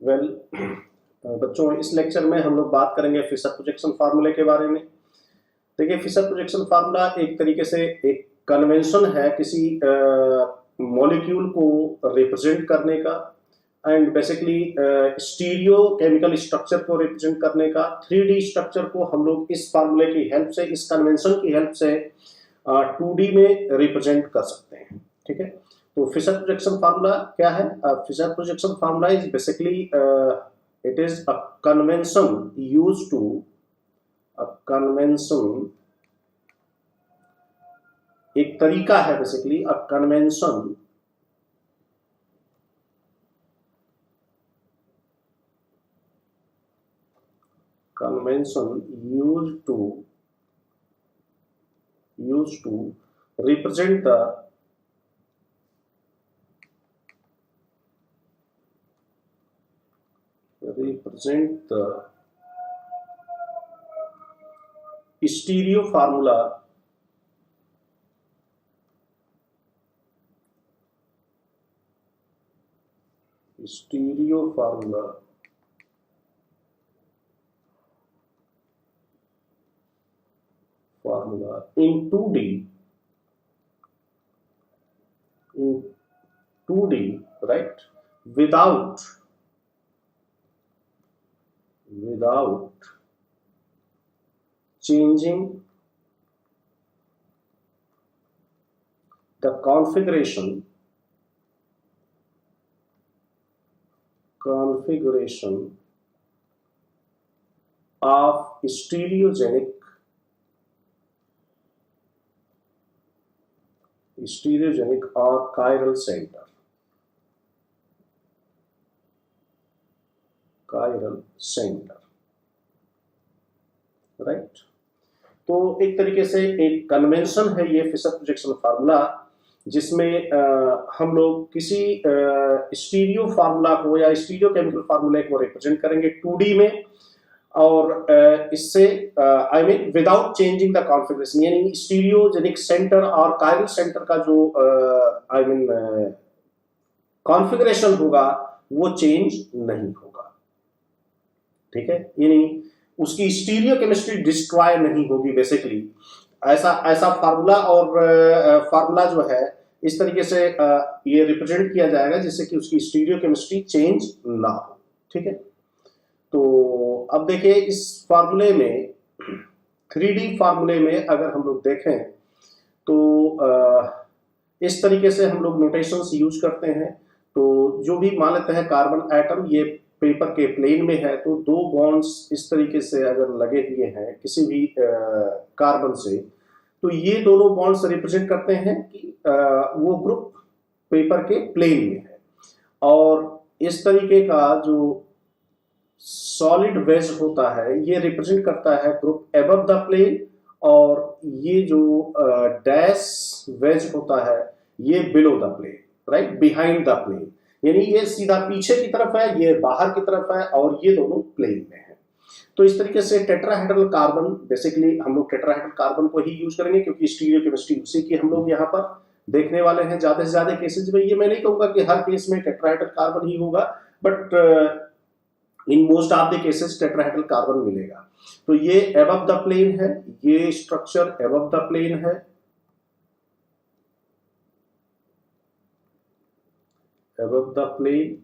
Well बच्चों, इस lecture में हम लोग बात करेंगे फिशर प्रोजेक्शन फार्मूले के बारे में। देखिए, फिशर प्रोजेक्शन फार्मूला एक तरीके से एक कन्वेंशन है किसी मॉलिक्यूल को रिप्रेजेंट करने का, and basically stereo chemical structure को रिप्रेजेंट करने का। 3D स्ट्रक्चर को हम लोग इस फार्मूले की हेल्प से, इस कन्वेंशन की हेल्प से 2D में रिप्रेजेंट कर सकते हैं। ठीक है, तो फिशर प्रोजेक्शन फार्मूला क्या है? Fischer projection formula is basically it is a convention used to एक तरीका है, basically a convention used to represent the stereo formula in 2D, right? Without changing the configuration of stereogenic or chiral center, right? तो एक तरीके से एक convention है ये फिशर प्रोजेक्शन फार्मूला, जिसमें हम लोग किसी स्टीरियो फार्मूला को या स्टीरियो केमिकल फार्मूले को रिप्रेजेंट करेंगे 2D में, और इससे I mean without changing the configuration, यानी स्टीरियोजेनिक सेंटर और कायरल सेंटर का जो आई मीन कॉन्फ़िगरेशन होगा वो चेंज नहीं होगा। ठीक है, यानी उसकी स्टीरियो केमिस्ट्री डिस्ट्रॉय नहीं होगी। बेसिकली ऐसा फार्मूला और फार्मूला जो है इस तरीके से ये रिप्रेजेंट किया जाएगा जिससे कि उसकी स्टीरियो केमिस्ट्री चेंज ना हो। ठीक है, तो अब देखिए इस फार्मूले में 3D फार्मूले में अगर हम लोग देखें तो इस तरीके से हम लोग नोटेशंस यूज करते हैं। तो जो भी मान लेते हैं कार्बन एटम ये पेपर के प्लेन में है, तो दो बॉन्ड्स इस तरीके से अगर लगे हुए हैं किसी भी कार्बन से, तो ये दोनों बॉन्ड्स रिप्रेजेंट करते हैं कि वो ग्रुप पेपर के प्लेन में है। और इस तरीके का जो सॉलिड वेज होता है ये रिप्रेजेंट करता है ग्रुप अबव द प्लेन, और ये जो डैश वेज होता है ये below the plane, right, behind the plane, यानी ये सीधा पीछे की तरफ है, ये बाहर की तरफ है, और ये दोनों प्लेन में है। तो इस तरीके से टेट्राहेड्रल कार्बन, बेसिकली हम लोग टेट्राहेड्रल कार्बन को ही यूज करेंगे क्योंकि स्टीरियो केमिस्ट्री उसी की हम लोग यहाँ पर देखने वाले हैं ज्यादा से ज्यादा केसेज में। ये मैं नहीं कहूंगा कि हर केस में टेट्राहेड्रल कार्बन ही होगा, but in most of the cases tetrahedral carbon मिलेगा। तो ये अबव द प्लेन है, ये स्ट्रक्चर अबव द प्लेन है, above the plane,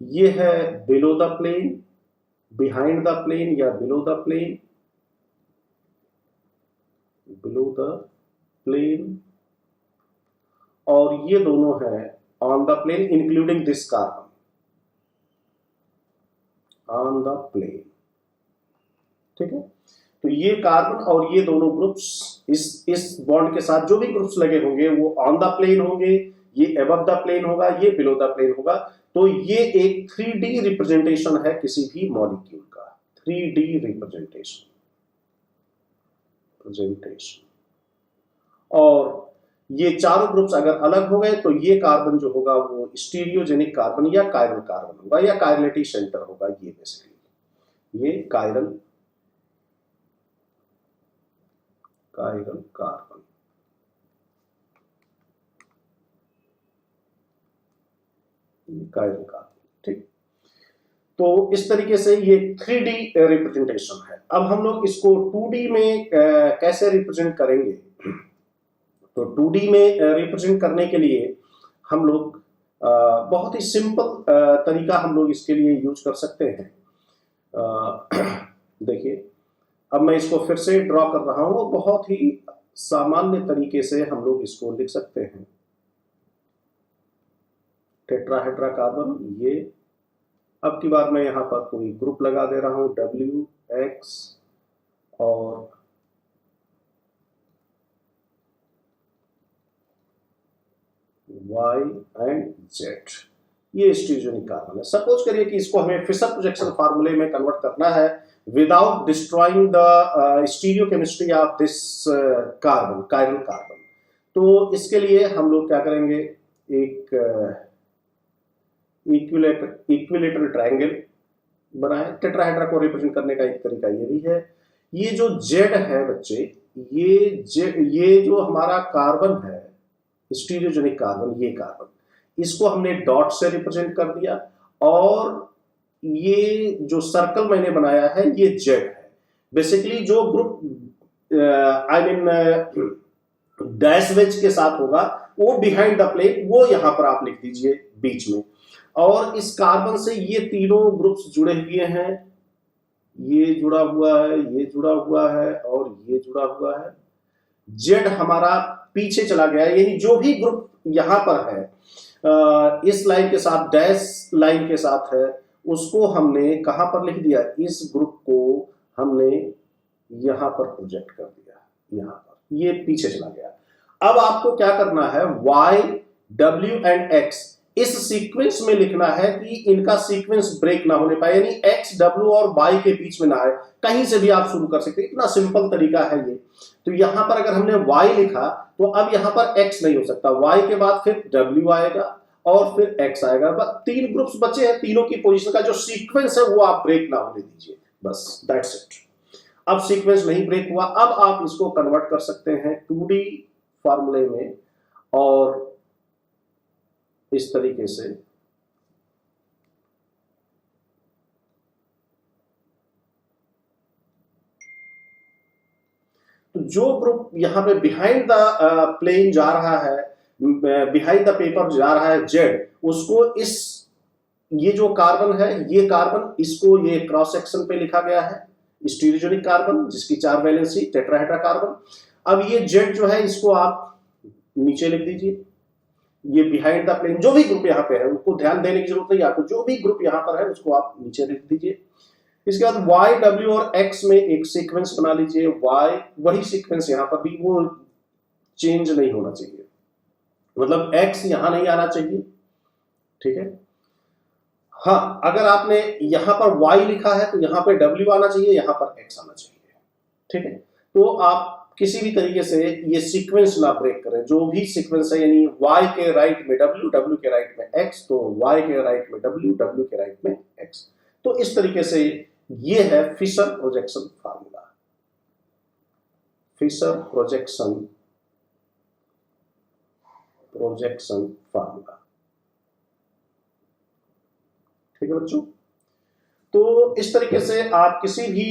ये है below the plane, behind the plane या below the plane, और ये दोनों है on the plane including this carbon, on the plane। ठीक है, तो ये कार्बन और ये दोनों ग्रुप्स इस बॉन्ड के साथ जो भी ग्रुप्स लगे होंगे वो ऑन द प्लेन होंगे, ये अबव द प्लेन होगा, ये बिलो द प्लेन होगा। तो ये एक 3D रिप्रेजेंटेशन है किसी भी मॉलिक्यूल का, 3D रिप्रेजेंटेशन। और ये चारों ग्रुप्स अगर अलग हो गए तो ये कार्बन जो होगा वो स्टीरियोजेनिक कार्बन या कायरल कार्बन होगा या कायरलिटी सेंटर होगा। ये बेसिकली ये कायरल कार्बन। ये कायरल कार्बन, ठीक। तो इस तरीके से ये 3D रिप्रेजेंटेशन है। अब हम लोग इसको 2D में कैसे रिप्रेजेंट करेंगे? तो 2D में रिप्रेजेंट करने के लिए हम लोग बहुत ही सिंपल तरीका हम लोग इसके लिए यूज कर सकते हैं। देखिए, अब मैं इसको फिर से ड्रॉ कर रहा हूँ। बहुत ही सामान्य तरीके से हम लोग इसको लिख सकते हैं। टेट्राहेड्रा कार्बन, ये अब की बार मैं यहाँ पर कोई ग्रुप लगा दे रहा हूँ, W, X और Y एंड Z। ये स्टीरियोजेनिक कार्बन है। सपोज करिए कि इसको हमें फिशर प्रोजेक्शन फार्मूले में कन्वर्ट करना है without destroying the stereochemistry of this carbon, chiral carbon. तो इसके लिए हम लोग क्या करेंगे, एक इक्विलेटरल ट्रायंगल बनाए। टेट्राहेड्रा को रिप्रेजेंट करने का एक तरीका ये भी है। ये जो जेड है बच्चे, ये जो हमारा कार्बन है, स्टीरियोजेनिक कार्बन, ये कार्बन, इसको हमने डॉट से रिप्रेजेंट कर दिया। और ये जो सर्कल मैंने बनाया है ये जेड है। बेसिकली जो group I mean dash wedge के साथ होगा वो बिहाइंड द प्लेन, वो यहां पर आप लिख दीजिए बीच में। और इस कार्बन से ये तीनों ग्रुप्स जुड़े हुए हैं, ये जुड़ा हुआ है, ये जुड़ा हुआ है और ये जुड़ा हुआ है। जेड हमारा पीछे चला गया है, यानी जो भी ग्रुप यहां पर है इस लाइन के साथ, डैश लाइन के साथ है, उसको हमने कहां पर लिख दिया, इस ग्रुप को हमने यहां पर प्रोजेक्ट कर दिया, यहां पर, ये पीछे चला गया। अब आपको क्या करना है, Y, W एंड X इस सीक्वेंस में लिखना है कि इनका सीक्वेंस ब्रेक ना होने पाए, यानी X, W और Y के बीच में ना आए। कहीं से भी आप शुरू कर सकते हैं, इतना सिंपल तरीका है ये। तो यहां पर अगर हमने Y लिखा तो अब यहां पर X नहीं हो सकता, Y के बाद फिर W आएगा और फिर X आएगा। बस 3 ग्रुप्स बचे हैं, तीनों की पोजीशन का जो सीक्वेंस है वो आप ब्रेक ना होने दीजिए, बस दैट्स इट। अब सीक्वेंस नहीं ब्रेक हुआ, अब आप इसको कन्वर्ट कर सकते हैं 2D फॉर्मूले में और इस तरीके से। तो जो ग्रुप यहां पे बिहाइंड द प्लेन जा रहा है, बिहाइंड द पेपर जा रहा है जेड, उसको इस, ये जो कार्बन है, ये कार्बन, इसको ये क्रॉस सेक्शन पे लिखा गया है स्टीरियोजेनिक कार्बन, जिसकी 4 वैलेंसी, टेट्राहेड्रा कार्बन। अब ये जेड जो है इसको आप नीचे लिख दीजिए। ये बिहाइंड द प्लेन जो भी ग्रुप यहाँ पे है उनको ध्यान देने की जरूरत नहीं, आपको जो भी ग्रुप यहाँ पर है उसको आप नीचे लिख दीजिए। इसके बाद Y, W और X में एक सीक्वेंस बना लीजिए। Y वही सीक्वेंस यहाँ पर भी, वो चेंज नहीं होना चाहिए, मतलब X यहां नहीं आना चाहिए, ठीक है। हाँ, अगर आपने यहां पर Y लिखा है तो यहां पर W आना चाहिए, यहां पर X आना चाहिए, ठीक है। तो आप किसी भी तरीके से ये सीक्वेंस ना ब्रेक करें, जो भी सीक्वेंस है, यानी Y के राइट में W, W के राइट में X, तो Y के राइट में W, W के राइट में X। तो इस तरीके से ये है Fischer projection formula, Fischer projection formula, ठीक है बच्चों। तो इस तरीके से आप किसी भी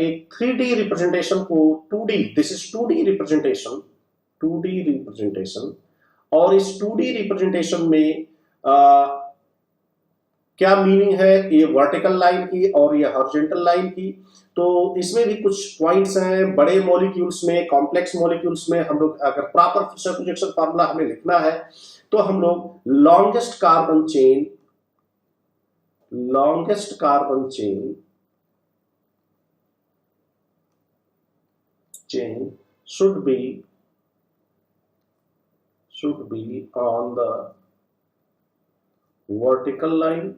एक 3D रिप्रेजेंटेशन को 2D, this is 2D representation, 2D representation, और इस 2D रिप्रेजेंटेशन में क्या मीनिंग है, ये वर्टिकल लाइन की और ये हॉरिजॉन्टल लाइन की। तो इसमें भी कुछ पॉइंट्स हैं, बड़े मॉलिक्यूल्स में, कॉम्प्लेक्स मॉलिक्यूल्स में हम लोग अगर प्रॉपर फिशर प्रोजेक्शन फार्मूला हमें लिखना है तो हम लोग longest carbon chain should be on the vertical line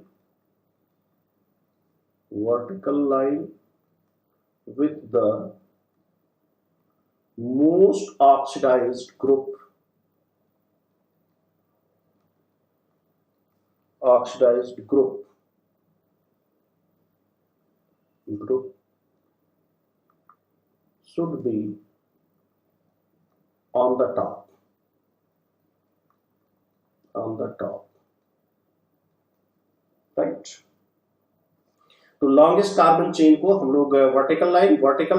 with the most oxidized group should be on the top, right. तो लॉन्गेस्ट कार्बन चेन को हम लोग वर्टिकल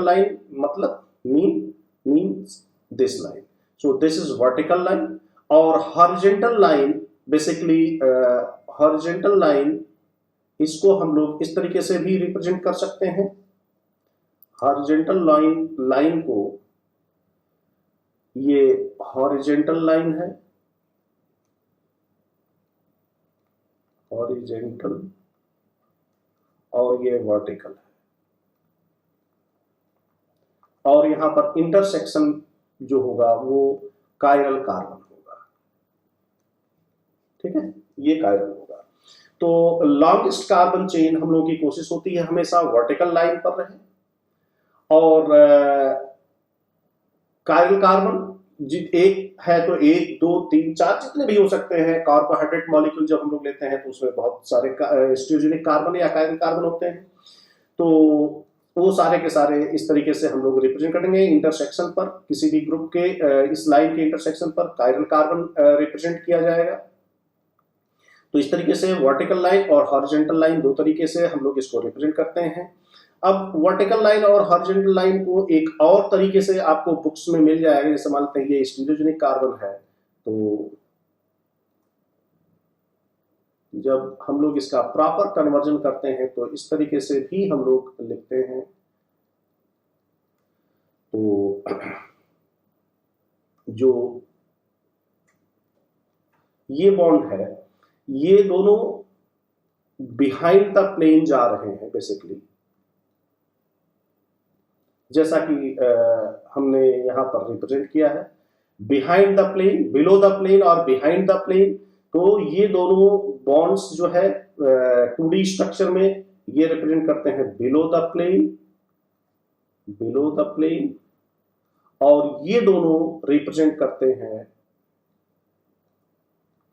लाइन मतलब means this line, so this is vertical line. और horizontal line basically horizontal line इसको हम लोग इस तरीके से भी रिप्रेजेंट कर सकते हैं। हॉरिजॉन्टल लाइन को, ये हॉरिजॉन्टल लाइन है, हॉरिजॉन्टल, और ये वर्टिकल है, और यहां पर इंटरसेक्शन जो होगा वो कायरल कार्बन होगा, ठीक है, ये कायरल होगा। तो लॉन्गेस्ट कार्बन चेन हम लोगों की कोशिश होती है हमेशा वर्टिकल लाइन पर रहे, और कायरल कार्बन एक है तो 1 2 3 4 जितने भी हो सकते हैं कार्बोहाइड्रेट मॉलिक्यूल जब हम लोग लेते हैं तो उसमें बहुत सारे स्टीरियोजेनिक कार्बन या कायरल कार्बन होते हैं। तो वो सारे के सारे इस तरीके से हम लोग रिप्रेजेंट करेंगे। इंटरसेक्शन पर किसी भी ग्रुप के इस लाइन के इंटरसेक्शन पर कायरल कार्बन रिप्रेजेंट किया जाएगा। तो इस तरीके से वर्टिकल लाइन और हॉरिजॉन्टल लाइन दो तरीके से हम लोग इसको रिप्रेजेंट करते हैं। अब वर्टिकल लाइन और हॉरिजॉन्टल लाइन को एक और तरीके से आपको बुक्स में मिल जाएगा, जैसे मान लेते हैं ये स्टीरियोजेनिक कार्बन है, तो जब हम लोग इसका प्रॉपर कन्वर्जन करते हैं तो इस तरीके से भी हम लोग लिखते हैं। तो जो ये बॉन्ड है, ये दोनों बिहाइंड द प्लेन जा रहे हैं बेसिकली, जैसा कि हमने यहां पर रिप्रेजेंट किया है, behind the plane, below the plane और बिहाइंड द प्लेन। तो ये दोनों बॉन्ड्स जो है 2D स्ट्रक्चर में ये रिप्रेजेंट करते हैं below the plane, below the plane, और ये दोनों रिप्रेजेंट करते हैं,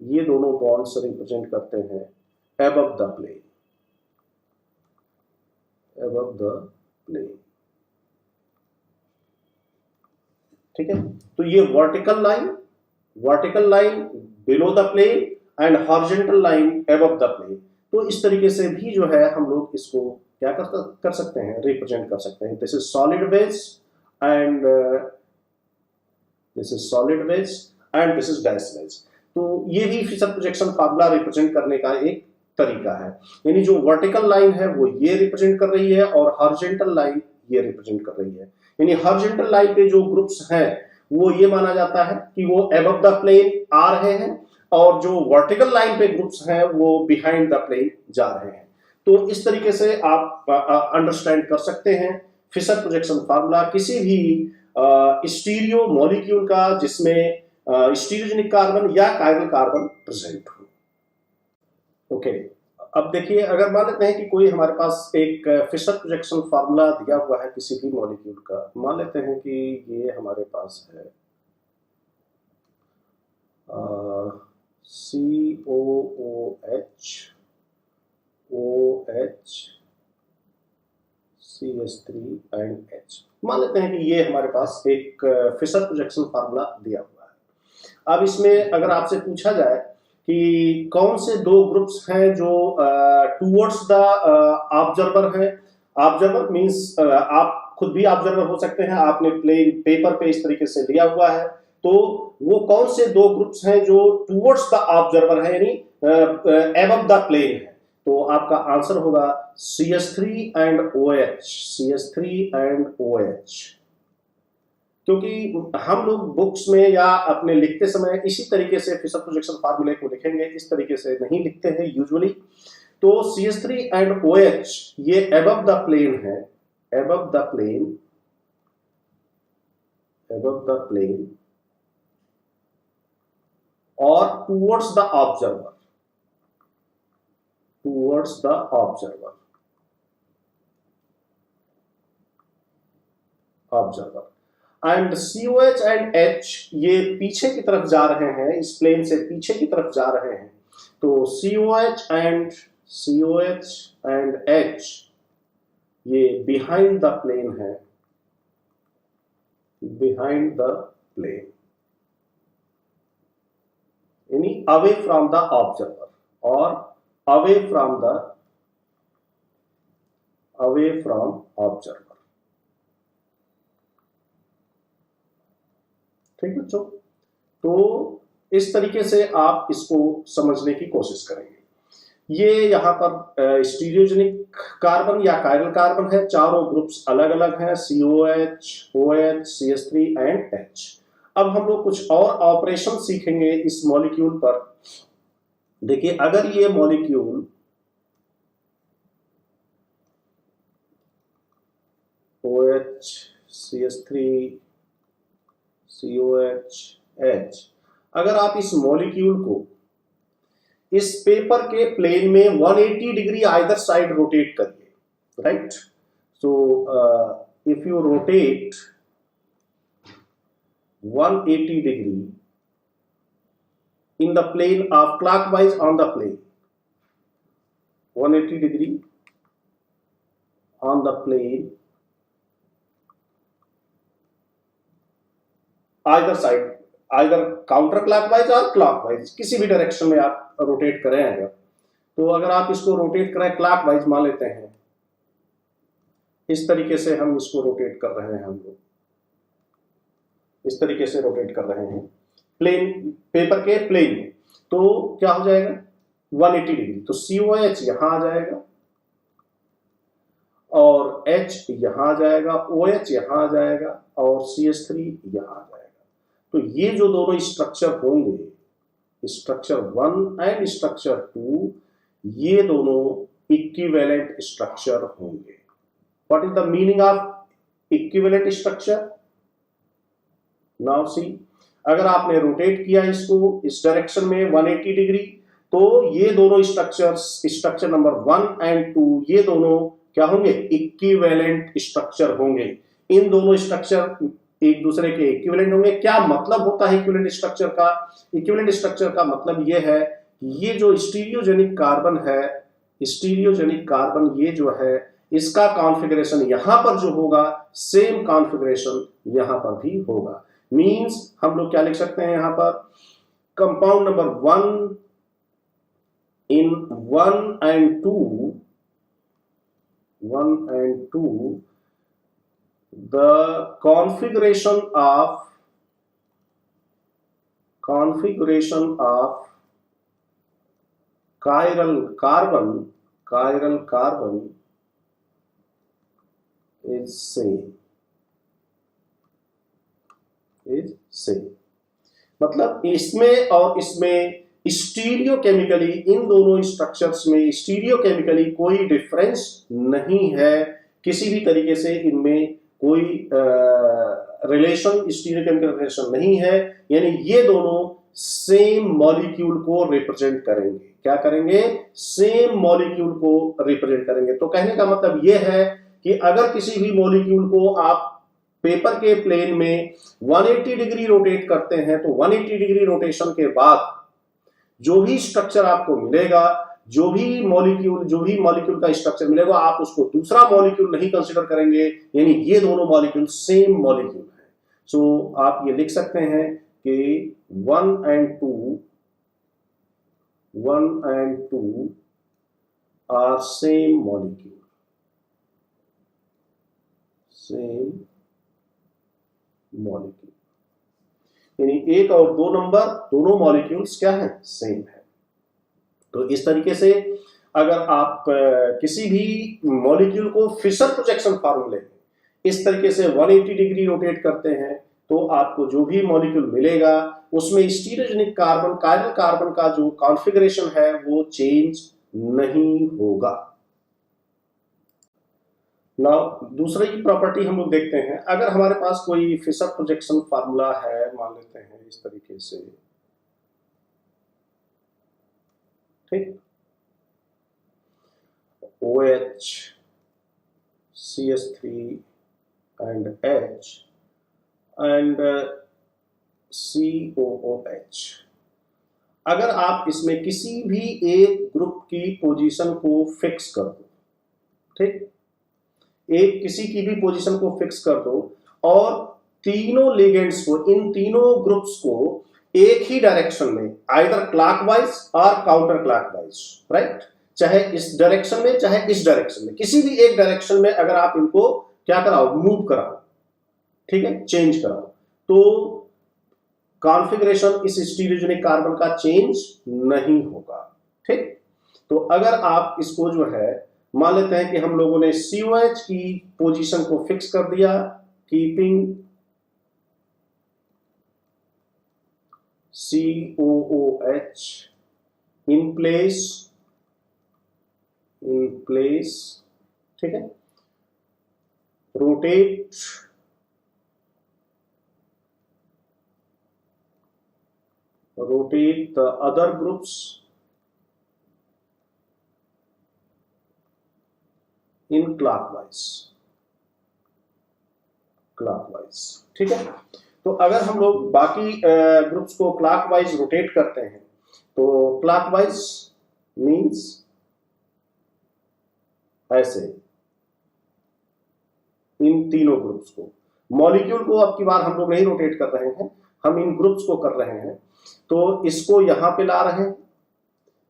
ये दोनों बॉन्ड्स रिप्रेजेंट करते हैं above the plane, above the plane, ठीक है। तो ये vertical line below the plane and horizontal line above the plane. तो इस तरीके से भी जो है हम लोग इसको क्या कर सकते हैं, रिप्रेजेंट कर सकते हैं। This is solid wedge and this is solid wedge and this is gas wedge. तो ये भी फिशर प्रोजेक्शन फार्मूला रिप्रेजेंट करने का एक तरीका है। यानी जो वर्टिकल लाइन है वो ये रिप्रेजेंट कर रही है और हॉरिजॉन्टल लाइन ये रिप्रेजेंट कर रही है। यानी हॉरिजॉन्टल लाइन पे जो ग्रुप्स हैं वो ये माना जाता है कि वो अबव द प्लेन आ रहे हैं, और जो वर्टिकल लाइन पे ग्रुप्स हैं वो बिहाइंड द प्लेन जा रहे हैं। तो इस तरीके से आप अंडरस्टैंड कर सकते हैं फिशर प्रोजेक्शन फार्मूला किसी भी स्टीरियो मॉलिक्यूल का जिसमें स्टीरियोजेनिक कार्बन या कायरल कार्बन प्रेजेंट हो। ओके, अब देखिए, अगर मान लेते हैं कि कोई हमारे पास एक फिशर प्रोजेक्शन फार्मूला दिया हुआ है किसी भी मॉलिक्यूल का, मान लेते हैं कि ये हमारे पास है COOH OH CH3 and H। मान लेते हैं कि ये हमारे पास एक फिशर प्रोजेक्शन फार्मूला दिया हुआ है। अब इसमें अगर आपसे पूछा जाए कि कौन से दो ग्रुप्स हैं जो टूवर्ड्स द ऑब्जर्वर है, ऑब्जर्वर मींस आप खुद भी ऑब्जर्वर हो सकते हैं, आपने प्लेन पेपर पे इस तरीके से लिया हुआ है, तो वो कौन से दो ग्रुप्स हैं जो टूवर्ड्स द ऑब्जर्वर है, यानी अबव द प्लेन है। तो आपका आंसर होगा CH3 and OH, CH3 and OH। क्योंकि हम लोग बुक्स में या अपने लिखते समय इसी तरीके से फिशर प्रोजेक्शन फार्मूले को लिखेंगे, इस तरीके से नहीं लिखते हैं यूजुअली। तो CH3 एंड OH ये अबव द प्लेन है, above the plane, above the plane, और towards the observer, towards the observer, observer. And COH and H ये पीछे की तरफ जा रहे हैं, इस प्लेन से पीछे की तरफ जा रहे हैं। तो COH एंड H ये बिहाइंड द प्लेन है, बिहाइंड द प्लेन, यानी अवे फ्रॉम द ऑब्जर्वर, और away from observer। ठीक बच्चों, तो इस तरीके से आप इसको समझने की कोशिश करेंगे। ये यहाँ पर स्टीरियोजेनिक कार्बन या कायरल कार्बन है, चारों ग्रुप्स अलग अलग हैं, COH, OH, CH3 and H। अब हम लोग कुछ और ऑपरेशन सीखेंगे इस मॉलिक्यूल पर। देखिए, अगर ये molecule OH, CH3, COH, H, अगर आप इस मॉलिक्यूल को इस पेपर के प्लेन में 180 डिग्री आइदर साइड रोटेट करिए, right. So if you rotate 180 degree in the plane of clockwise on the plane, 180 degree on the plane either side, either counter clockwise or clockwise, किसी भी direction में आप rotate करें। अगर तो अगर आप इसको रोटेट करें क्लॉकवाइज, मान लेते हैं इस तरीके से हम इसको रोटेट कर रहे हैं, हम लोग इस तरीके से रोटेट कर रहे हैं प्लेन, पेपर के प्लेन में, तो क्या हो जाएगा 180 डिग्री। तो COH यहां आ जाएगा और H यहां आ जाएगा, OH यहां आ जाएगा और CH3 यहां आ जाएगा। तो ये जो दोनों स्ट्रक्चर होंगे, स्ट्रक्चर 1 एंड स्ट्रक्चर 2, ये दोनों इक्विवेलेंट स्ट्रक्चर होंगे। What is the meaning of equivalent structure? Now see, अगर आपने रोटेट किया इसको इस डायरेक्शन में 180 डिग्री, तो ये दोनों स्ट्रक्चर्स, स्ट्रक्चर नंबर 1 एंड 2, ये दोनों क्या होंगे? इक्विवेलेंट स्ट्रक्चर होंगे। इन दोनों स्ट्रक्चर एक दूसरे के इक्विवेलेंट होंगे। क्या मतलब होता है इक्विवेलेंट स्ट्रक्चर का? इक्विवेलेंट स्ट्रक्चर का मतलब ये है कि ये जो स्टीरियोजेनिक कार्बन है, स्टीरियोजेनिक कार्बन ये जो है, इसका कॉन्फ़िगरेशन यहां पर जो होगा, सेम कॉन्फ़िगरेशन यहां पर भी होगा। मींस हम लोग क्या लिख सकते हैं यहां पर? Compound number 1 in 1 and 2, the configuration of chiral carbon is same, मतलब इसमें और इसमें स्टीरियोकेमिकली, इन दोनों स्ट्रक्चर्स में स्टीरियोकेमिकली कोई डिफरेंस नहीं है, किसी भी तरीके से इनमें कोई रिलेशन, स्टीरियोकेमिकल रिलेशन नहीं है। यानी ये दोनों सेम मॉलिक्यूल को रिप्रेजेंट करेंगे। क्या करेंगे? सेम मॉलिक्यूल को रिप्रेजेंट करेंगे। तो कहने का मतलब ये है कि अगर किसी भी मॉलिक्यूल को आप पेपर के प्लेन में 180 डिग्री रोटेट करते हैं, तो 180 डिग्री रोटेशन के बाद जो भी स्ट्रक्चर आपको मिलेगा, जो भी मॉलिक्यूल का स्ट्रक्चर मिलेगा, आप उसको दूसरा मॉलिक्यूल नहीं कंसीडर करेंगे। यानी ये दोनों मॉलिक्यूल सेम मॉलिक्यूल है। सो आप ये लिख सकते हैं कि 1 and 2 आर सेम मॉलिक्यूल, यानी 1 और 2 नंबर दोनों मॉलिक्यूल्स क्या है? सेम है। तो इस तरीके से अगर आप किसी भी मॉलिक्यूल को फिशर प्रोजेक्शन फार्मूले इस तरीके से 180 डिग्री रोटेट करते हैं, तो आपको जो भी मॉलिक्यूल मिलेगा उसमें स्टीरियोजेनिक कार्बन, कायरल कार्बन का जो कॉन्फ़िगरेशन है वो चेंज नहीं होगा। नाउ दूसरी प्रॉपर्टी हम लोग देखते हैं। अगर हमारे पास कोई फिशर प्रोजेक्शन फार्मूला है, मान लेते हैं इस तरीके से, ठीक, OH, CH3 and H and COOH। अगर आप इसमें किसी भी एक ग्रुप की पोजीशन को फिक्स कर दो, ठीक, एक किसी की भी पोजीशन को फिक्स कर दो और तीनों लिगेंड्स को, इन तीनों ग्रुप्स को एक ही डायरेक्शन में, आइदर क्लॉकवाइज और काउंटर क्लॉकवाइज, राइट, चाहे इस डायरेक्शन में चाहे इस डायरेक्शन में, किसी भी एक डायरेक्शन में अगर आप इनको क्या कराओ, मूव कराओ, ठीक है, चेंज कराओ, तो कॉन्फ़िगरेशन इस स्टीरियोजेनिक कार्बन का चेंज नहीं होगा। ठीक, तो अगर आप इसको जो है मान लेते हैं कि हम लोगों ने COH की पोजीशन को फिक्स कर दिया, कीपिंग COOH इन प्लेस, ठीक है, rotate the other groups in clockwise, ठीक है। तो अगर हम लोग बाकी ग्रुप्स को क्लॉकवाइज रोटेट करते हैं तो क्लॉकवाइज मींस ऐसे इन तीनों ग्रुप्स को, मॉलिक्यूल को अब की बार हम लोग नहीं रोटेट कर रहे हैं, हम इन ग्रुप्स को कर रहे हैं। तो इसको यहां पे ला रहे हैं,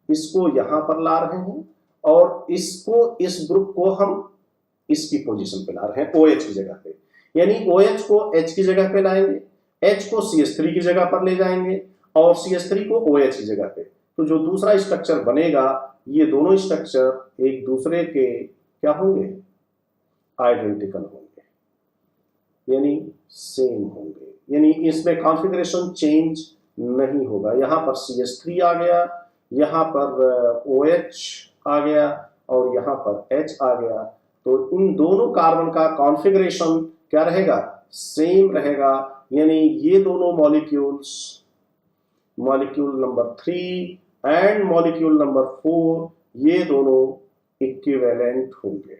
इसको यहां पर ला रहे हैं, और इसको, इस ग्रुप को हम इसकी पोजीशन पे ला रहे हैं, OH की जगह पे, यानी OH को H की जगह पे लाएंगे, H को CH3 की जगह पर ले जाएंगे और CH3 को OH की जगह पे। तो जो दूसरा स्ट्रक्चर बनेगा, ये दोनों स्ट्रक्चर एक दूसरे के क्या होंगे, आइडेंटिकल होंगे, यानी सेम होंगे, यानी इसमें कॉन्फ़िगरेशन चेंज नहीं होगा। यहां पर CH3 आ गया, यहां पर OH आ गया और यहां पर H आ गया, तो इन दोनों कार्बन का कॉन्फ़िगरेशन क्या रहेगा, सेम रहेगा, यानी ये दोनों molecules, molecule number 3 and molecule number 4, ये दोनों इक्विवेलेंट होंगे,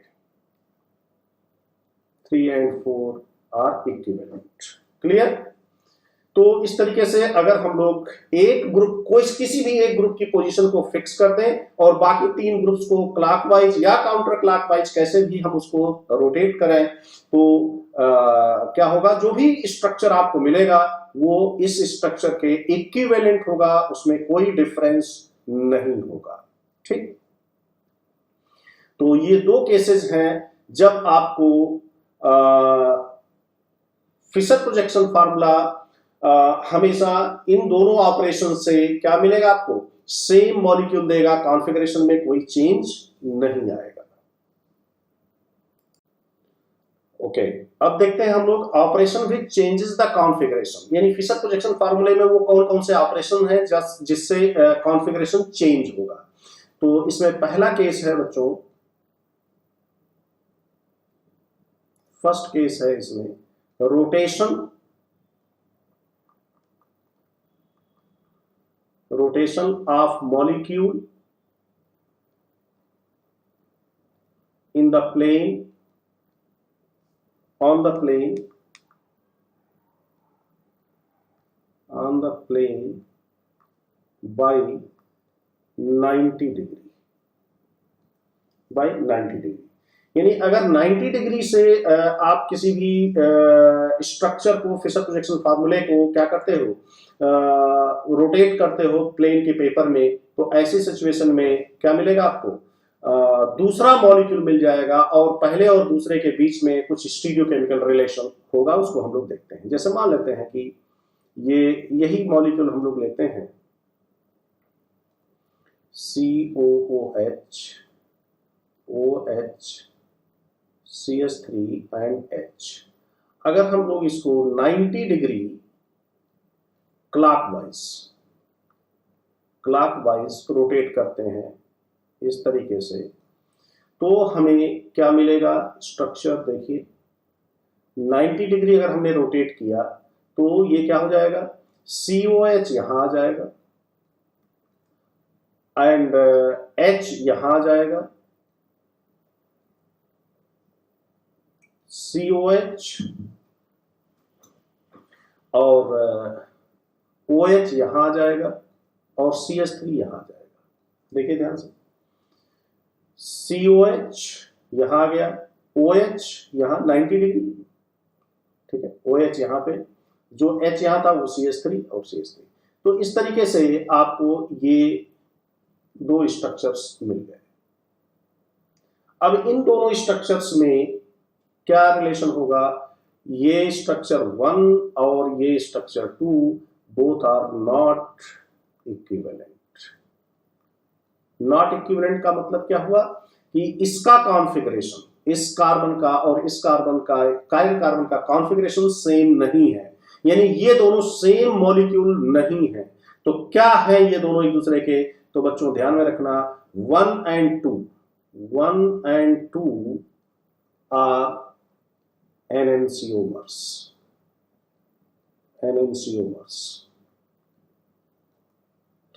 3 एंड 4 आर इक्विवेलेंट। क्लियर? तो इस तरीके से अगर हम लोग एक ग्रुप को, किसी भी एक ग्रुप की पोजीशन को फिक्स कर दें और बाकी 3 ग्रुप्स को क्लॉकवाइज या काउंटर क्लॉकवाइज कैसे भी हम उसको रोटेट करें, तो क्या होगा, जो भी स्ट्रक्चर आपको मिलेगा वो इस स्ट्रक्चर के इक्विवेलेंट होगा, उसमें कोई डिफरेंस नहीं होगा। ठीक, तो ये 2 केसेस हैं जब आपको फिशर प्रोजेक्शन फार्मूला हमेशा इन दोनों ऑपरेशन से क्या मिलेगा, आपको सेम मॉलिक्यूल देगा, कॉन्फ़िगरेशन में कोई चेंज नहीं आएगा। ओके, अब देखते हैं हम लोग operation which changes the configuration, यानी फिशर प्रोजेक्शन फार्मूले में वो कौन कौन से ऑपरेशन है जिससे कॉन्फ़िगरेशन चेंज होगा। तो इसमें पहला केस है बच्चों, फर्स्ट केस है इसमें rotation of molecule in the plane, on the plane by 90 degree, by 90 degree, यानी अगर 90 डिग्री से आप किसी भी स्ट्रक्चर को, फिशर प्रोजेक्शन फार्मूले को क्या करते हो, रोटेट करते हो प्लेन के पेपर में, तो ऐसी सिचुएशन में क्या मिलेगा आपको, दूसरा मॉलिक्यूल मिल जाएगा और पहले और दूसरे के बीच में कुछ स्टीरियोकेमिकल रिलेशन होगा, उसको हम लोग देखते हैं। जैसे मान लेते हैं कि यही मॉलिक्यूल हम लोग लेते हैं COOH, OH, CH3 and H। अगर हम लोग इसको 90 डिग्री क्लॉकवाइज रोटेट करते हैं इस तरीके से, तो हमें क्या मिलेगा, स्ट्रक्चर देखिए, 90 डिग्री अगर हमने रोटेट किया तो ये क्या हो जाएगा, COH यहां आ जाएगा एंड H यहां आ जाएगा, COH और OH यहां आ जाएगा और CH3 यहां आ जाएगा। देखिए ध्यान से, COH यहां आ गया, OH यहां 90 डिग्री, ठीक है, OH यहां पे, जो H यहां था वो CH3 और CH3। तो इस तरीके से आपको ये 2 स्ट्रक्चर्स मिल गए। अब इन दोनों स्ट्रक्चर्स में क्या रिलेशन होगा, ये स्ट्रक्चर 1 और ये structure 2 both are not equivalent. Not equivalent का मतलब क्या हुआ कि इसका कॉन्फ़िगरेशन, इस कार्बन का और इस कार्बन का, कायरल कार्बन का कॉन्फ़िगरेशन सेम नहीं है, यानी ये दोनों सेम मॉलिक्यूल नहीं है। तो क्या है ये दोनों एक दूसरे के, तो बच्चों ध्यान में रखना 1 and 2 आर एनेंसियोमर्स।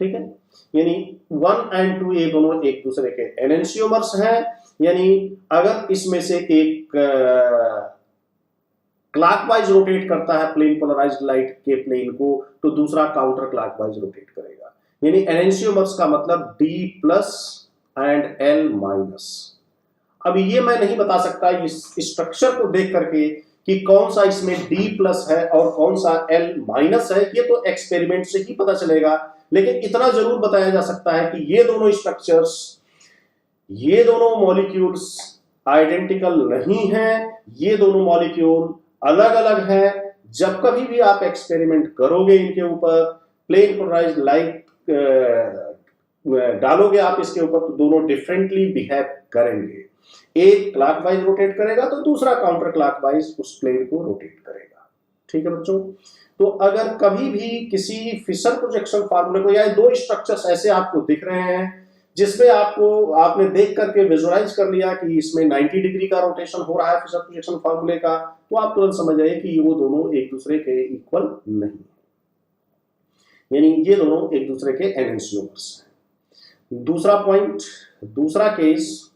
ठीक है, यानी 1 and 2 ये दोनों एक दूसरे के एनेंसियोमर्स हैं। यानी अगर इसमें से एक क्लॉकवाइज रोटेट करता है प्लेन पोलराइज्ड लाइट के प्लेन को, तो दूसरा काउंटर क्लॉकवाइज रोटेट करेगा। यानी एनेंसियोमर्स का मतलब D+ एंड L-। अब ये मैं नहीं बता सकता इस स्ट्रक्चर को देख करके कि कौन सा इसमें D+ है और कौन सा L- है, ये तो एक्सपेरिमेंट से ही पता चलेगा। लेकिन इतना जरूर बताया जा सकता है कि ये दोनों स्ट्रक्चर्स, ये दोनों मॉलिक्यूल्स आइडेंटिकल नहीं हैं, ये दोनों मॉलिक्यूल अलग अलग हैं। जब कभी भी आप एक्सपेरिमेंट करोगे इनके ऊपर, प्लेन पोलराइज्ड लाइट डालोगे आप इसके ऊपर, तो दोनों डिफरेंटली बिहेव करेंगे। एक क्लॉकवाइज रोटेट करेगा तो दूसरा काउंटर क्लॉकवाइज उस प्लेन को रोटेट करेगा। ठीक है बच्चों, तो अगर कभी भी किसी फिशर प्रोजेक्शन फार्मूले को, या दो स्ट्रक्चर्स ऐसे आपको दिख रहे हैं जिसमें आपने देख करके विजुअलाइज कर लिया कि इसमें 90 डिग्री का रोटेशन हो रहा है फिशर प्रोजेक्शन फार्मूले का, तो आप तुरंत समझ जाइए कि वो दोनों एक दूसरे के इक्वल नहीं, यानी ये दोनों एक दूसरे के एनेंसियोमर्स हैं। दूसरा पॉइंट, दूसरा केस,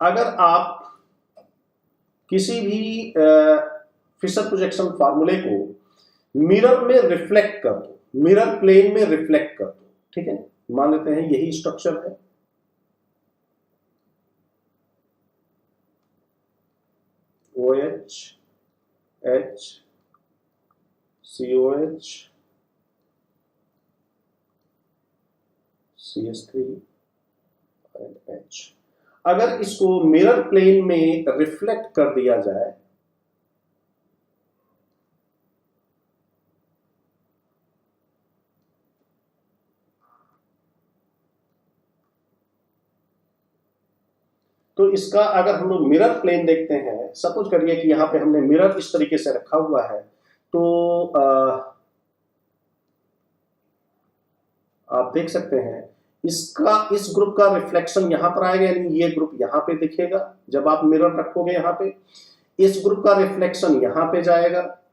अगर आप किसी भी फिशर प्रोजेक्शन फार्मूले को मिरर में रिफ्लेक्ट कर दो, मिरर प्लेन में रिफ्लेक्ट कर दो, ठीक है, मान लेते हैं यही स्ट्रक्चर है, OH H COH CH3 and H। अगर इसको मिरर प्लेन में रिफ्लेक्ट कर दिया जाए तो इसका अगर हम लोग मिरर प्लेन देखते हैं, सपोज करिए कि यहां पे हमने मिरर इस तरीके से रखा हुआ है, तो आप देख सकते हैं इसका, इस ग्रुप का रिफ्लेक्शन यहां पर आएगा, यानी ये ग्रुप यहां पे दिखेगा। जब आप मिरर रखोगे यहां पे, इस ग्रुप का रिफ्लेक्शन यहां पे जाएगा,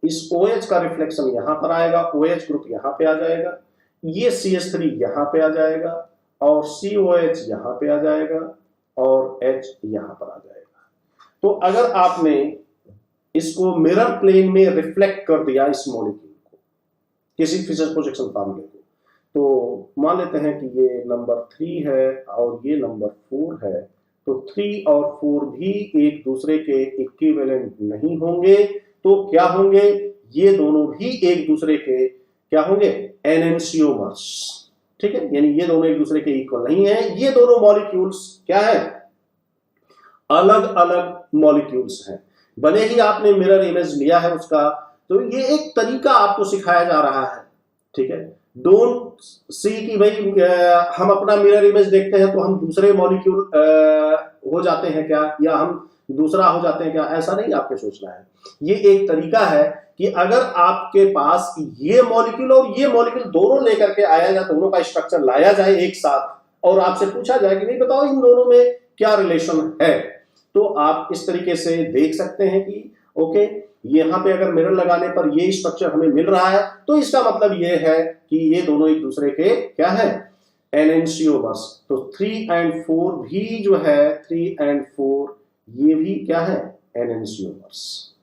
इस OH का रिफ्लेक्शन यहां पर आएगा, OH ग्रुप यहां पे आ जाएगा, ये CH3 यहां पे आ जाएगा और COH यहां पे आ जाएगा और H यहां पर आ जाएगा। तो अगर आपने इसको मिरर प्लेन में रिफ्लेक्ट कर दिया इस मॉलिक्यूल को, किसी फिशर प्रोजेक्शन फार्मूले को, तो मान लेते हैं कि ये नंबर 3 है और ये नंबर 4 है, तो 3 और 4 भी एक दूसरे के इक्विवेलेंट नहीं होंगे, तो क्या होंगे, ये दोनों भी एक दूसरे के क्या होंगे, एनेंसियोमर्स। ठीक है, यानी ये दोनों एक दूसरे के इक्वल नहीं है, ये दोनों मॉलिक्यूल्स क्या है, अलग अलग मॉलिक्यूल्स हैं। भले ही आपने मिरर इमेज लिया है उसका, तो ये एक तरीका आपको सिखाया जा रहा है। ठीक है, डोंट सी कि भाई हम अपना मिरर इमेज देखते हैं तो हम दूसरे मॉलिक्यूल हो जाते हैं क्या, या हम दूसरा हो जाते हैं क्या, ऐसा नहीं आपको सोचना है। ये एक तरीका है कि अगर आपके पास ये मॉलिक्यूल और ये मॉलिक्यूल दोनों लेकर के आया जाए, दोनों का स्ट्रक्चर लाया जाए एक साथ, और आपसे पूछा जाए कि नहीं बताओ इन दोनों में क्या रिलेशन है, तो आप इस तरीके से देख सकते हैं कि ओके, यहां पे अगर मिरर लगाने पर ये स्ट्रक्चर हमें मिल रहा है, तो इसका मतलब ये है कि ये दोनों एक दूसरे के क्या है, एनेंसियोमर्स। तो 3 and 4 भी जो है, 3 and 4 ये भी क्या है, एनेंसियोमर्स।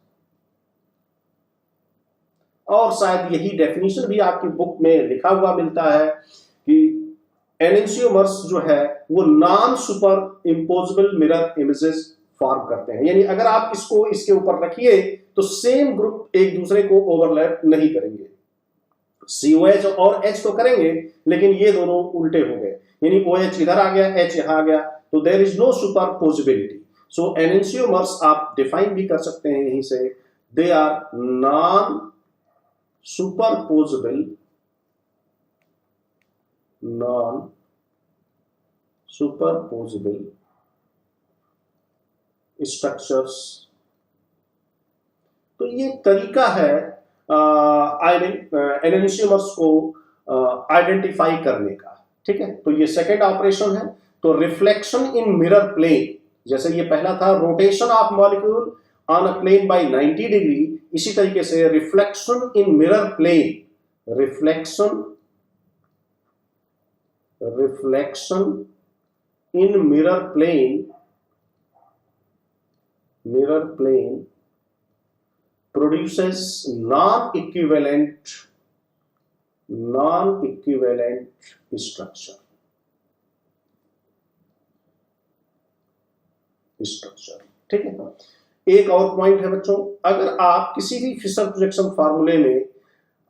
और शायद यही डेफिनेशन भी आपकी बुक में लिखा हुआ मिलता है कि एनेंशियोमर्स जो है वो non super imposable mirror images form करते हैं, यानी अगर आप इसको इसके ऊपर रखिए तो सेम ग्रुप एक दूसरे को ओवरलैप नहीं करेंगे। COH और H तो करेंगे, लेकिन ये दोनों उल्टे हो गए, यानी OH इधर आ गया, H यहां आ गया, तो there is no super possibility. So enantiomers आप डिफाइन भी कर सकते हैं यहीं से, they are non superposable structures. तो ये तरीका है एनेंशियोमर्स को आइडेंटिफाई करने का, ठीक है। तो ये सेकेंड ऑपरेशन है। तो रिफ्लेक्शन इन मिरर प्लेन, जैसे ये पहला था rotation of molecule on a plane by 90 degree, इसी तरीके से reflection in mirror plane, reflection in mirror plane produces non-equivalent structure, ठीक है। एक और पॉइंट है बच्चों, अगर आप किसी भी फिशर प्रोजेक्शन फार्मूले में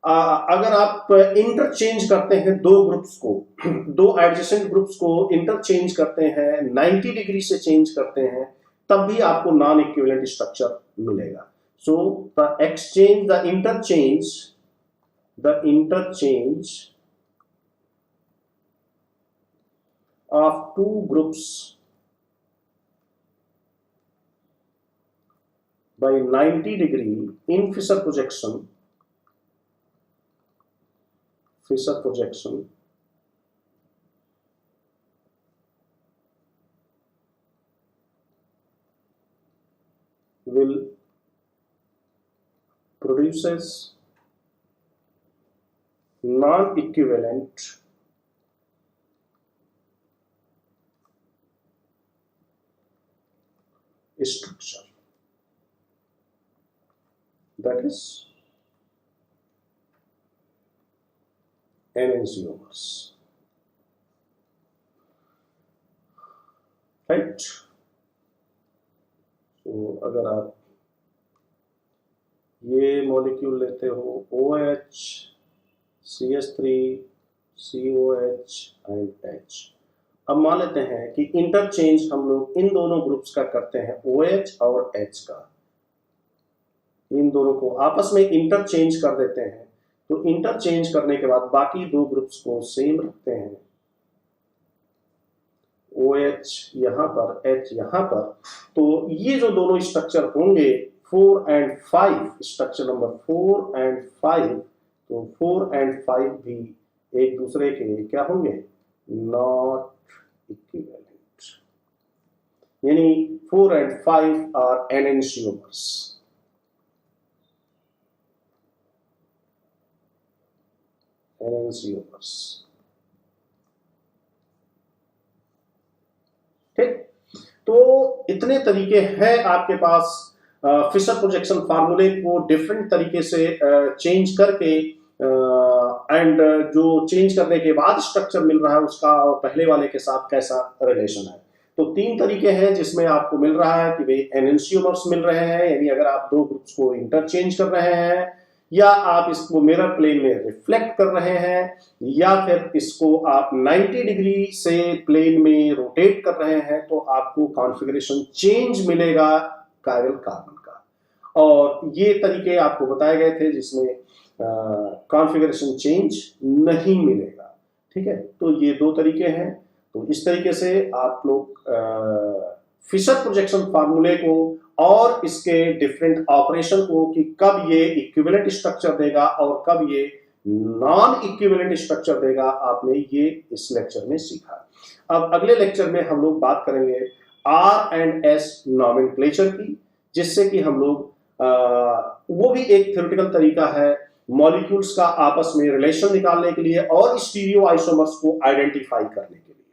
अगर आप इंटरचेंज करते हैं दो ग्रुप्स को, दो एडजेसेंट ग्रुप्स को इंटरचेंज करते हैं, 90 डिग्री से चेंज करते हैं, तब भी आपको नॉन इक्विवेलेंट स्ट्रक्चर मिलेगा। So the interchange of two groups by 90 degree in Fisher projection will produces non-equivalent structure, that is enantiomers, right? तो अगर आप ये मॉलिक्यूल लेते हो OH, CH3, COH and H, अब मान लेते हैं कि इंटरचेंज हम लोग इन दोनों ग्रुप्स का करते हैं, OH और H का, इन दोनों को आपस में इंटरचेंज कर देते हैं। तो इंटरचेंज करने के बाद बाकी दो ग्रुप्स को सेम रखते हैं, OH यहाँ पर, H यहाँ पर, तो ये जो दोनों स्ट्रक्चर होंगे 4 and 5, स्ट्रक्चर नंबर 4 and 5, तो 4 and 5 भी एक दूसरे के क्या होंगे, नॉट इक्विवेलेंट, यानी 4 and 5 आर एनेंशियोमर्स। ठीक, तो इतने तरीके हैं आपके पास फिशर प्रोजेक्शन फार्मूले को डिफरेंट तरीके से चेंज करके एंड जो चेंज करने के बाद स्ट्रक्चर मिल रहा है उसका पहले वाले के साथ कैसा रिलेशन है। तो तीन तरीके हैं जिसमें आपको मिल रहा है कि भाई एनेंशियोमर्स मिल रहे हैं, यानी अगर आप दो ग्रुप्स को इंटरचेंज कर रहे हैं, या आप इसको मिरर प्लेन में रिफ्लेक्ट कर रहे हैं, या फिर इसको आप 90 डिग्री से प्लेन में रोटेट कर रहे हैं, तो आपको कॉन्फ़िगरेशन चेंज मिलेगा कायरल कार्बन का। और ये तरीके आपको बताए गए थे जिसमें कॉन्फ़िगरेशन चेंज नहीं मिलेगा, ठीक है। तो ये दो तरीके हैं। तो इस तरीके से आप लोग फिशर प्रोजेक्शन फार्मूले को और इसके डिफरेंट ऑपरेशन को कि कब ये इक्विवेलेंट स्ट्रक्चर देगा और कब ये नॉन इक्विवेलेंट स्ट्रक्चर देगा, आपने ये इस लेक्चर में सीखा। अब अगले लेक्चर में हम लोग बात करेंगे R and S नॉमेनक्लेचर की, जिससे कि हम लोग वो भी एक थ्योरेटिकल तरीका है मॉलिक्यूल्स का आपस में रिलेशन निकालने के लिए और स्टीरियो आइसोमर्स को आइडेंटिफाई करने के लिए।